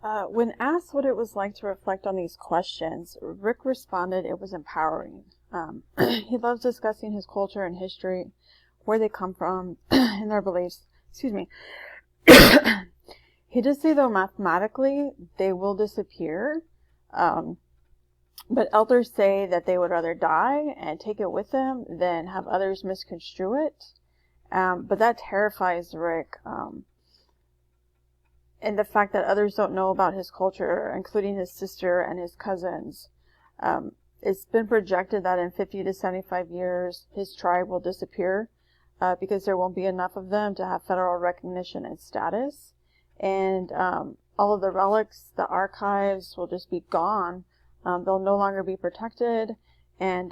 When asked what it was like to reflect on these questions, Rick responded it was empowering. He loves discussing his culture and history, where they come from, and their beliefs. Excuse me. He did say, though, mathematically, they will disappear. But elders say that they would rather die and take it with them than have others misconstrue it. But that terrifies Rick. And the fact that others don't know about his culture, including his sister and his cousins. It's been projected that in 50 to 75 years, his tribe will disappear because there won't be enough of them to have federal recognition and status. And all of the relics, the archives will just be gone. They'll no longer be protected, and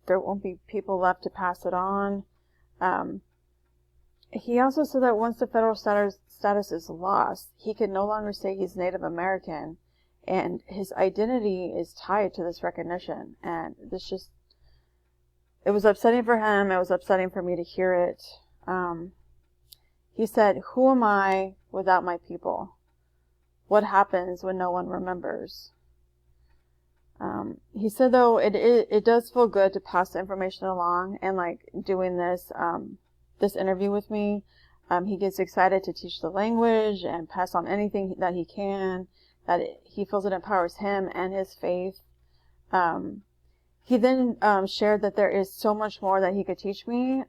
there won't be people left to pass it on. He also said that once the federal status is lost, he can no longer say he's Native American, and his identity is tied to this recognition. And it was upsetting for him. It was upsetting for me to hear it. He said, "Who am I without my people? What happens when no one remembers?" He said, though, it does feel good to pass the information along, and like doing this interview with me, he gets excited to teach the language and pass on anything that he can, that he feels it empowers him and his faith. He then shared that there is so much more that he could teach me,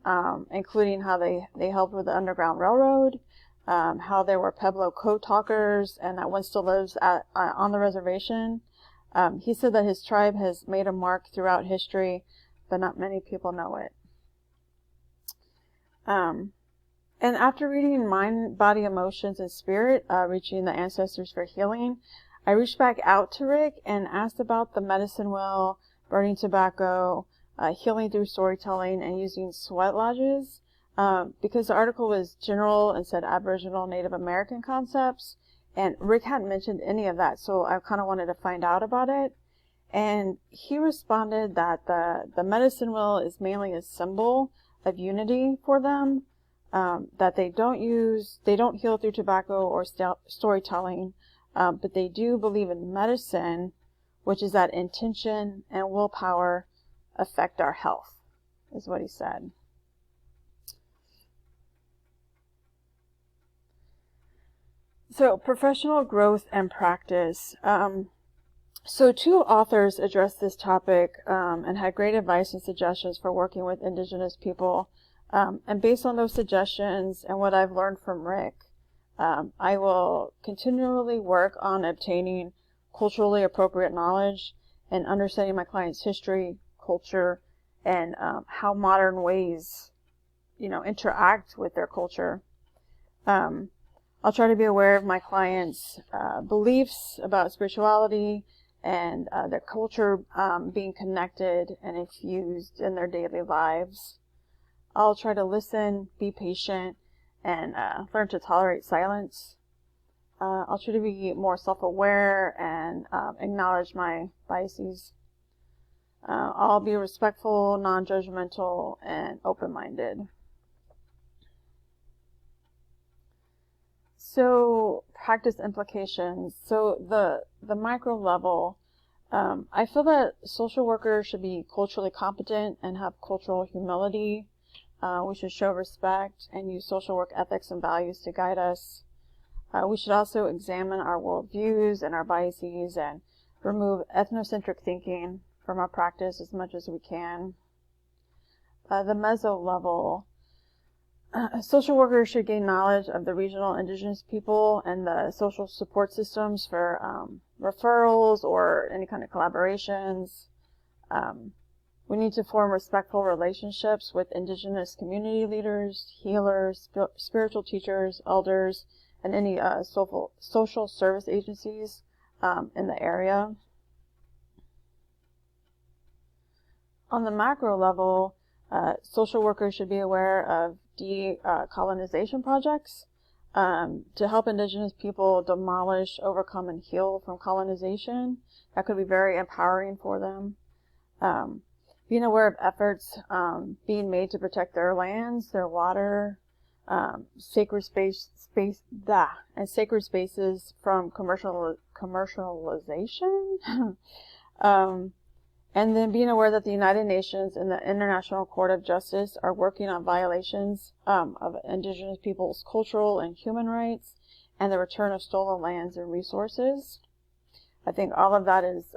including how they helped with the Underground Railroad, how there were Pueblo code talkers, and that one still lives on the reservation. He said that his tribe has made a mark throughout history, but not many people know it. And after reading Mind, Body, Emotions, and Spirit, Reaching the Ancestors for Healing, I reached back out to Rick and asked about the medicine wheel, burning tobacco, healing through storytelling, and using sweat lodges, because the article was general and said Aboriginal Native American concepts, and Rick hadn't mentioned any of that, so I kind of wanted to find out about it. And he responded that the medicine wheel is mainly a symbol of unity for them, that they don't heal through tobacco or storytelling, but they do believe in medicine, which is that intention and willpower affect our health, is what he said. So, professional growth and practice. So 2 authors addressed this topic and had great advice and suggestions for working with Indigenous people. And based on those suggestions and what I've learned from Rick, I will continually work on obtaining culturally appropriate knowledge and understanding my client's history, culture, and how modern ways, interact with their culture. I'll try to be aware of my clients' beliefs about spirituality and their culture being connected and infused in their daily lives. I'll try to listen, be patient, and learn to tolerate silence. I'll try to be more self-aware and acknowledge my biases. I'll be respectful, non-judgmental, and open-minded. So, practice implications. So, the micro level, I feel that social workers should be culturally competent and have cultural humility. We should show respect and use social work ethics and values to guide us. We should also examine our worldviews and our biases and remove ethnocentric thinking from our practice as much as we can. The meso level. Social workers should gain knowledge of the regional indigenous people and the social support systems for referrals or any kind of collaborations. We need to form respectful relationships with indigenous community leaders, healers, spiritual teachers, elders, and any social service agencies in the area. On the macro level, social workers should be aware of decolonization projects to help indigenous people demolish, overcome, and heal from colonization. That could be very empowering for them. Being aware of efforts being made to protect their lands, their water, sacred and sacred spaces from commercialization. And then being aware that the United Nations and the International Court of Justice are working on violations of Indigenous peoples' cultural and human rights and the return of stolen lands and resources. I think all of that is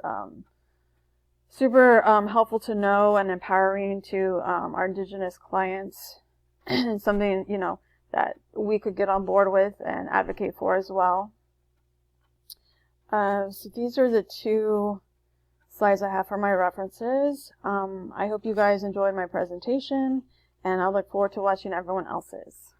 super helpful to know and empowering to our Indigenous clients, and something, you know, that we could get on board with and advocate for as well. So these are the two slides I have for my references. I hope you guys enjoyed my presentation, and I look forward to watching everyone else's.